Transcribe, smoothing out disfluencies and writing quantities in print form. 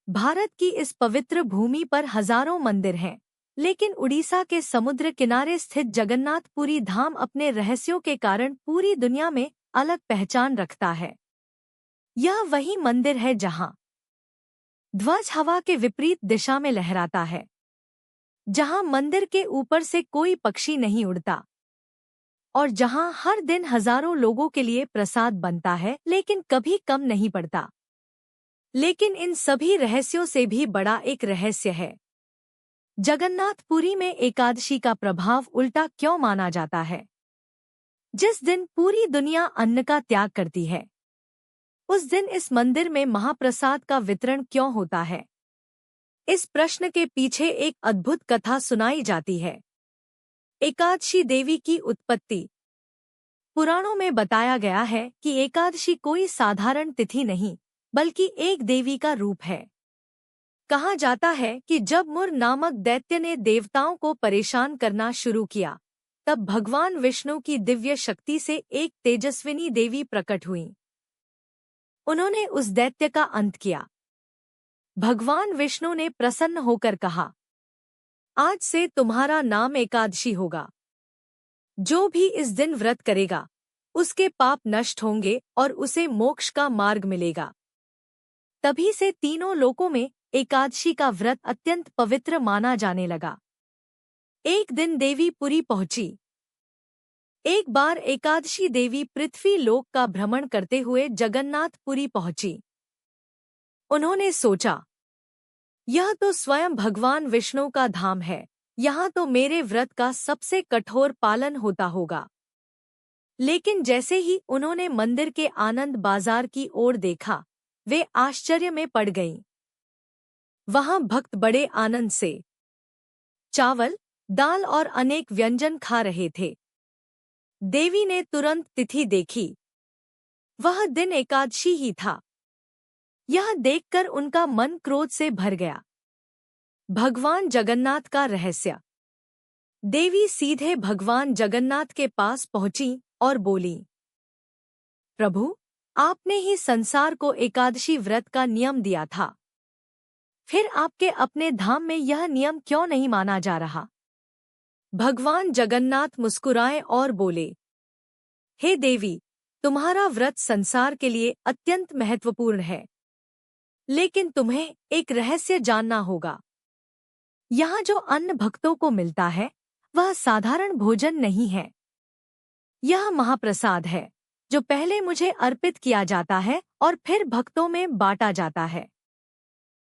भारत की इस पवित्र भूमि पर हजारों मंदिर हैं, लेकिन उड़ीसा के समुद्र किनारे स्थित जगन्नाथपुरी धाम अपने रहस्यों के कारण पूरी दुनिया में अलग पहचान रखता है। यह वही मंदिर है जहां ध्वज हवा के विपरीत दिशा में लहराता है, जहां मंदिर के ऊपर से कोई पक्षी नहीं उड़ता और जहां हर दिन हजारों लोगों के लिए प्रसाद बनता है, लेकिन कभी कम नहीं पड़ता। लेकिन इन सभी रहस्यों से भी बड़ा एक रहस्य है। जगन्नाथपुरी में एकादशी का प्रभाव उल्टा क्यों माना जाता है? जिस दिन पूरी दुनिया अन्न का त्याग करती है, उस दिन इस मंदिर में महाप्रसाद का वितरण क्यों होता है? इस प्रश्न के पीछे एक अद्भुत कथा सुनाई जाती है। एकादशी देवी की उत्पत्ति। पुराणों में बताया गया है कि एकादशी कोई साधारण तिथि नहीं, बल्कि एक देवी का रूप है। कहा जाता है कि जब मुर नामक दैत्य ने देवताओं को परेशान करना शुरू किया, तब भगवान विष्णु की दिव्य शक्ति से एक तेजस्विनी देवी प्रकट हुई। उन्होंने उस दैत्य का अंत किया। भगवान विष्णु ने प्रसन्न होकर कहा, आज से तुम्हारा नाम एकादशी होगा। जो भी इस दिन व्रत करेगा, उसके पाप नष्ट होंगे और उसे मोक्ष का मार्ग मिलेगा। तभी से तीनों लोकों में एकादशी का व्रत अत्यंत पवित्र माना जाने लगा। एक दिन देवी पुरी पहुंची। एक बार एकादशी देवी पृथ्वी लोक का भ्रमण करते हुए जगन्नाथपुरी पहुंची। उन्होंने सोचा, यह तो स्वयं भगवान विष्णु का धाम है, यहाँ तो मेरे व्रत का सबसे कठोर पालन होता होगा। लेकिन जैसे ही उन्होंने मंदिर के आनंद बाजार की ओर देखा, वे आश्चर्य में पड़ गईं। वहां भक्त बड़े आनंद से चावल, दाल और अनेक व्यंजन खा रहे थे। देवी ने तुरंत तिथि देखी। वह दिन एकादशी ही था। यह देखकर उनका मन क्रोध से भर गया। भगवान जगन्नाथ का रहस्य। देवी सीधे भगवान जगन्नाथ के पास पहुंची और बोली, प्रभु, आपने ही संसार को एकादशी व्रत का नियम दिया था, फिर आपके अपने धाम में यह नियम क्यों नहीं माना जा रहा? भगवान जगन्नाथ मुस्कुराए और बोले, हे देवी, तुम्हारा व्रत संसार के लिए अत्यंत महत्वपूर्ण है, लेकिन तुम्हें एक रहस्य जानना होगा। यहाँ जो अन्न भक्तों को मिलता है, वह साधारण भोजन नहीं है। यह महाप्रसाद है, जो पहले मुझे अर्पित किया जाता है और फिर भक्तों में बांटा जाता है।